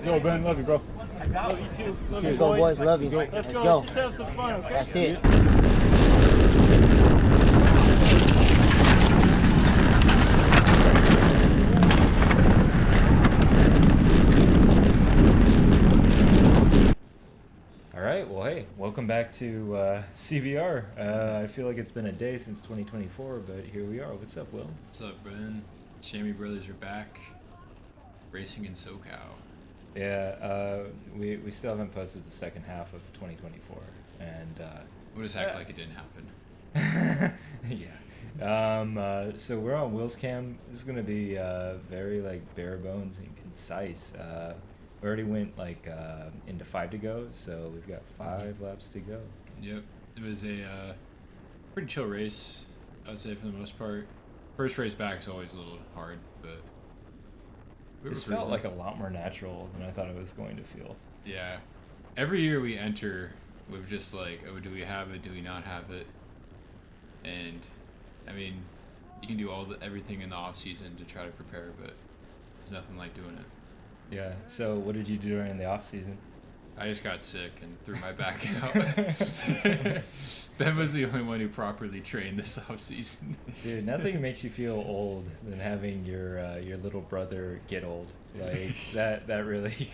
go, Ben. Love you, bro. Love you too. Love Let's you, go, boys. Love you. Let's go. Let's just have some fun, okay? That's it. All right, well, hey, welcome back to CBR. I feel like it's been a day since 2024, but here we are. What's up, Will? What's up, Ben? Shammy Brothers are back, racing in SoCal. Yeah, we still haven't posted the second half of 2024, and We'll just act like it didn't happen. yeah. So we're on Will's cam. This is gonna be very like bare bones and concise. We already went like into 5 to go, so we've got 5 laps to go. Yep, it was a pretty chill race, I'd say, for the most part. First race back is always a little hard, but This felt like a lot more natural than I thought it was going to feel. Yeah, every year we enter with just like, oh, do we have it? Do we not have it? And I mean, you can do everything in the off season to try to prepare, but there's nothing like doing it. Yeah. So what did you do during the off season? I just got sick and threw my back out. Ben was the only one who properly trained this off season. Dude, nothing makes you feel old than having your little brother get old. Like that really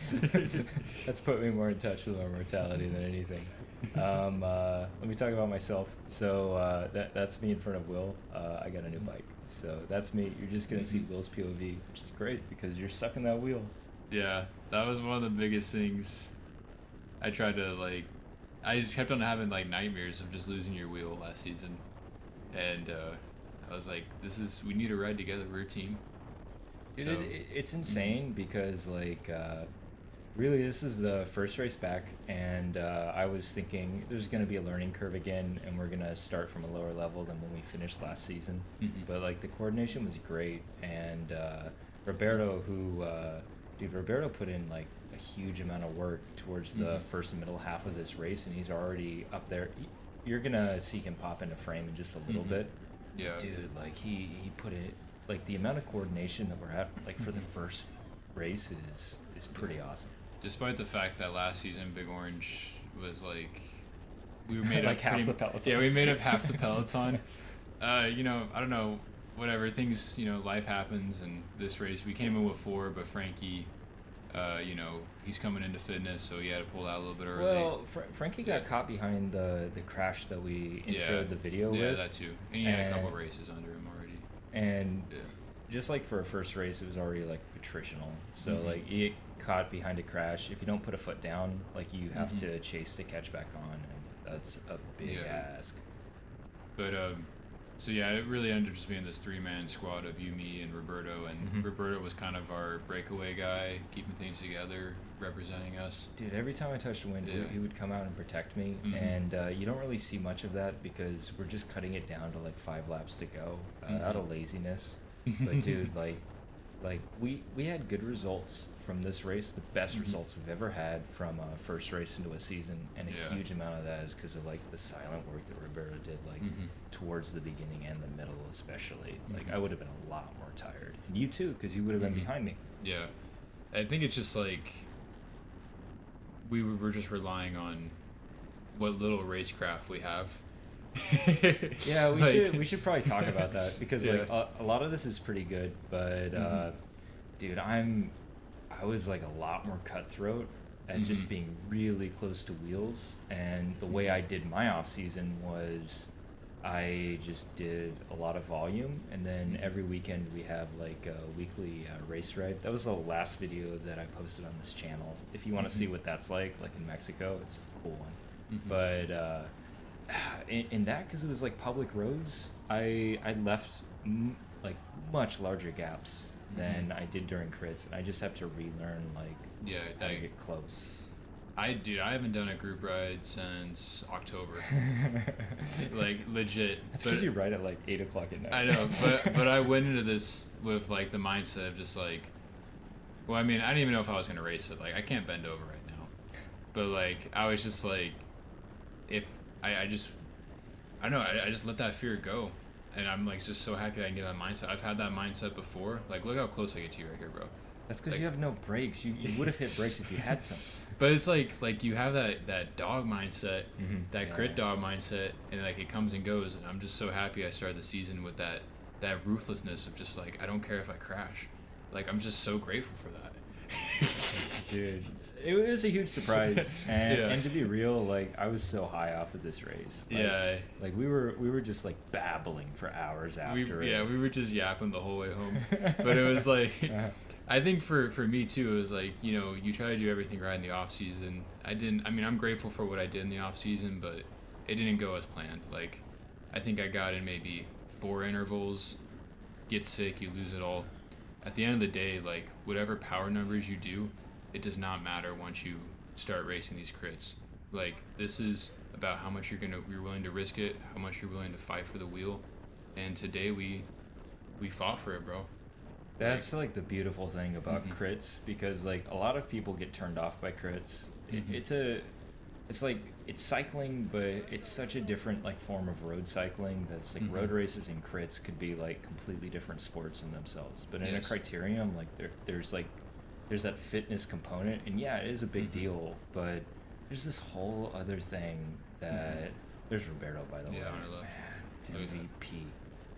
that's put me more in touch with my mortality than anything. Let me talk about myself. So that's me in front of Will. I got a new bike. So that's me. You're just gonna see Will's POV, which is great because you're sucking that wheel. Yeah, that was one of the biggest things. I tried to I just kept on having like nightmares of just losing your wheel last season, and I was like, we need to ride together. We're a team. Dude, So, it's insane because really this is the first race back, and I was thinking there's going to be a learning curve again, and we're going to start from a lower level than when we finished last season. But like the coordination was great, and Roberto, Roberto put in like a huge amount of work towards the first and middle half of this race, and he's already up there. You're gonna see him pop into frame in just a little bit. Yeah, Dude, like he put it, like the amount of coordination that we're at like for the first race is pretty awesome. Despite the fact that last season Big Orange was like, we made like up half the peloton. Yeah, we made up half the peloton. I don't know, whatever things, life happens, and this race we came in with 4, but Frankie, he's coming into fitness, so he had to pull out a little bit early. Well, Frankie got caught behind the crash that we introed the video with. Yeah, that too. And he had a couple races under him already. And just like for a first race, it was already like attritional. So like you get caught behind a crash. If you don't put a foot down, like you have to chase to catch back on, and that's a big ask. But so yeah, it really ended up just being this 3-man squad of you, me, and Roberto. And Roberto was kind of our breakaway guy, keeping things together, representing us. Dude, every time I touched the wind, he would come out and protect me. And you don't really see much of that because we're just cutting it down to like 5 laps to go out of laziness. But dude, like we had good results from this race, the best results we've ever had from a first race into a season, and a huge amount of that is because of like the silent work that Roberto did, like towards the beginning and the middle especially. Like I would have been a lot more tired, and you too, because you would have been behind me. Yeah, I think it's just like we were just relying on what little racecraft we have. Yeah, we should probably talk about that because like a lot of this is pretty good, but dude, I was like a lot more cutthroat at just being really close to wheels, and the way I did my off season was I just did a lot of volume, and then every weekend we have like a weekly race ride. That was the last video that I posted on this channel. If you want to see what that's like in Mexico, it's a cool one. But in that, because it was like public roads, I left like much larger gaps than I did during crits, and I just have to relearn how to get close. I haven't done a group ride since October. Like legit. That's because you ride at like 8 o'clock at night. I know, but I went into this with like the mindset of just like, well, I mean, I didn't even know if I was gonna race it. Like, I can't bend over right now, but like I was just like, if I just let that fear go, and I'm like just so happy I can get that mindset. I've had that mindset before. Like, look how close I get to you right here, bro. That's because you have no brakes. You would have hit brakes if you had some. But it's like you have that dog mindset, that crit dog mindset, and like it comes and goes. And I'm just so happy I started the season with that ruthlessness of just like I don't care if I crash. Like I'm just so grateful for that. Dude, it was a huge surprise, and to be real, like I was so high off of this race. Like, like we were just like babbling for hours after it. We were just yapping the whole way home. But it was like, I think for me too, it was like, you know, you try to do everything right in the off season. I mean, I'm grateful for what I did in the off season, but it didn't go as planned. Like, I think I got in maybe 4 intervals, get sick, you lose it all. At the end of the day, like whatever power numbers you do, it does not matter once you start racing these crits. Like this is about how much you're willing to risk it, how much you're willing to fight for the wheel. And today we fought for it, bro. That's like the beautiful thing about crits, because like a lot of people get turned off by crits. It's cycling, but it's such a different like form of road cycling that's like road races and crits could be like completely different sports in themselves. But in a criterium, like there's that fitness component, and yeah, it is a big deal, but there's this whole other thing that there's Roberto, by the way, man,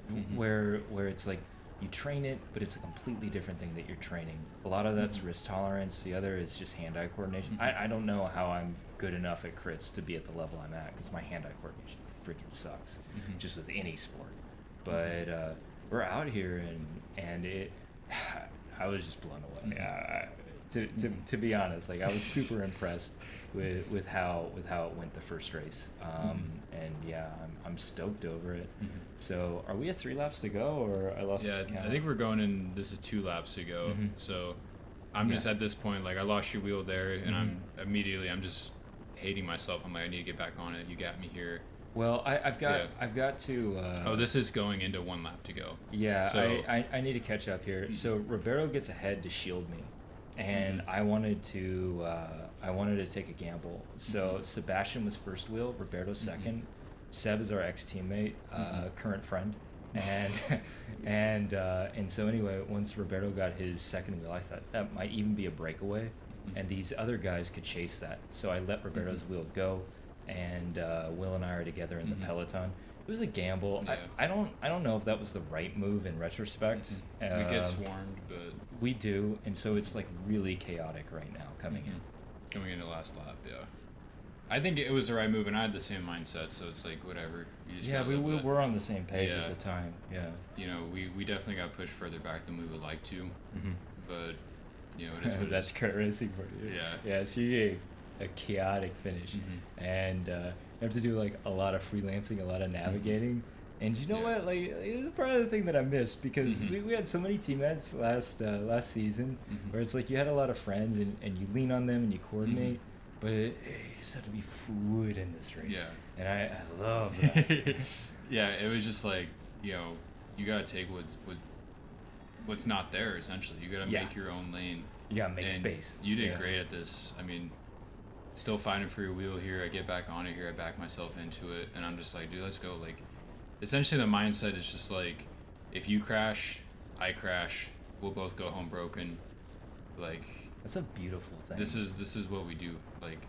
MVP, where it's like you train it, but it's a completely different thing that you're training. A lot of that's wrist tolerance. The other is just hand-eye coordination. I don't know how I'm good enough at crits to be at the level I'm at, because my hand-eye coordination freaking sucks, just with any sport. But we're out here, and it, I was just blown away. To be honest, like I was super impressed with how it went the first race. And yeah, I'm stoked over it. So are we at 3 laps to go, or I lost count? I think we're going in. This is 2 laps to go. So I'm just at this point, like I lost your wheel there, and I'm just hating myself. I'm like, I need to get back on it. You got me here. Well, I've got to. This is going into 1 lap to go. Yeah, so I need to catch up here. So Roberto gets ahead to shield me, and I wanted to take a gamble. So Sebastian was first wheel, Roberto second. Seb is our ex-teammate, current friend, and so anyway, once Roberto got his second wheel, I thought that might even be a breakaway, and these other guys could chase that. So I let Roberto's wheel go, and Will and I are together in the peloton. It was a gamble. Yeah. I don't know if that was the right move in retrospect. We get swarmed, but we do, and so it's like really chaotic right now coming into last lap. Yeah, I think it was the right move, and I had the same mindset. So it's like whatever. You just we were on the same page at the time. Yeah, you know, we definitely got pushed further back than we would like to, but you know, it is what that's kart racing for you. Yeah. So you get a chaotic finish, and you have to do like a lot of freelancing, a lot of navigating. And you know what? Like, this is part of the thing that I missed, because we had so many teammates last season, where it's like you had a lot of friends and you lean on them and you coordinate, but you just have to be fluid in this race. Yeah. And I love that. Yeah, it was just like, you know, you gotta take what's not there. Essentially, you gotta make your own lane. You gotta make space. You did great at this. I mean, still fighting for your wheel here. I get back on it here. I back myself into it, and I'm just like, dude, let's go. Like, essentially, the mindset is just like, if you crash, I crash. We'll both go home broken. Like, that's a beautiful thing. This is what we do. Like,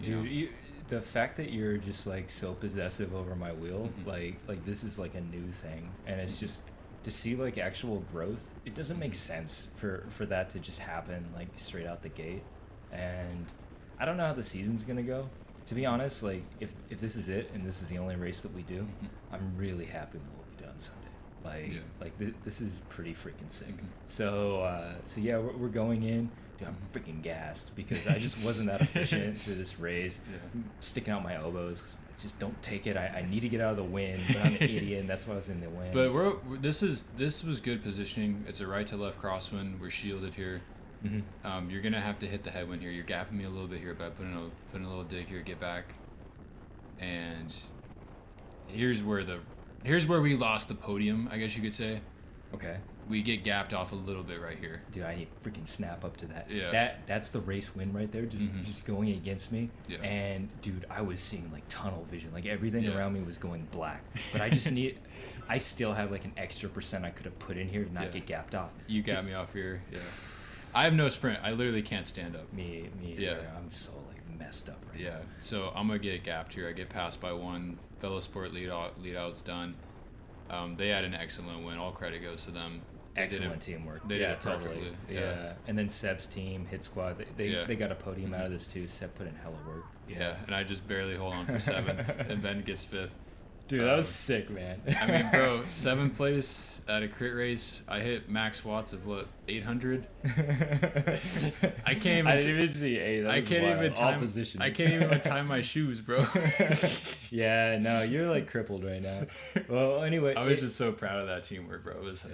dude, the fact that you're just like so possessive over my wheel, like this is like a new thing, and it's just to see like actual growth. It doesn't make sense for that to just happen like straight out the gate, and I don't know how the season's gonna go. To be honest, like if this is it and this is the only race that we do, I'm really happy with what we do on Sunday. This is pretty freaking sick. So yeah, we're going in. Dude, I'm freaking gassed because I just wasn't that efficient through this race. Sticking out my elbows 'cause I'm like, just don't take it. I need to get out of the wind, but I'm an idiot, and that's why I was in the wind. But this was good positioning. It's a right to left crosswind. We're shielded here. You're gonna have to hit the headwind here. You're gapping me a little bit here by putting a little dig here. Get back, and here's where we lost the podium, I guess you could say. Okay. we get gapped off a little bit right here. Dude, I need to freaking snap up to that. Yeah. That's the race win right there, just going against me. Yeah. And dude, I was seeing like tunnel vision. Like everything Yeah. around me was going black. But I still had like an extra % I could have put in here to not get gapped off. You got me off here. Yeah. I have no sprint. I literally can't stand up. Me Yeah. I'm so like messed up right now. Yeah. So I'm gonna get gapped here. I get passed by one. Velosport lead out's done. They had an excellent win. All credit goes to them. Excellent teamwork. They did it perfectly. Yeah. And then Seb's team, Hit Squad, they got a podium out of this too. Seb put in hella work. Yeah, and I just barely hold on for 7th, and Ben gets 5th. Dude, that was sick, man. I mean, bro, 7th place at a crit race. I hit max watts of what, 800. I can't even. I didn't even see 8. I can't even time. Position. I can't even tie my shoes, bro. Yeah, no, you're like crippled right now. Well, anyway, I was just so proud of that teamwork, bro. It was so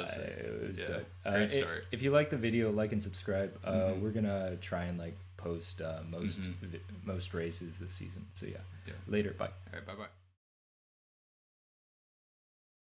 sick. It was dope. Great start. If you like the video, like and subscribe. We're gonna try and like post most races this season. So yeah. Later, bye. All right, bye.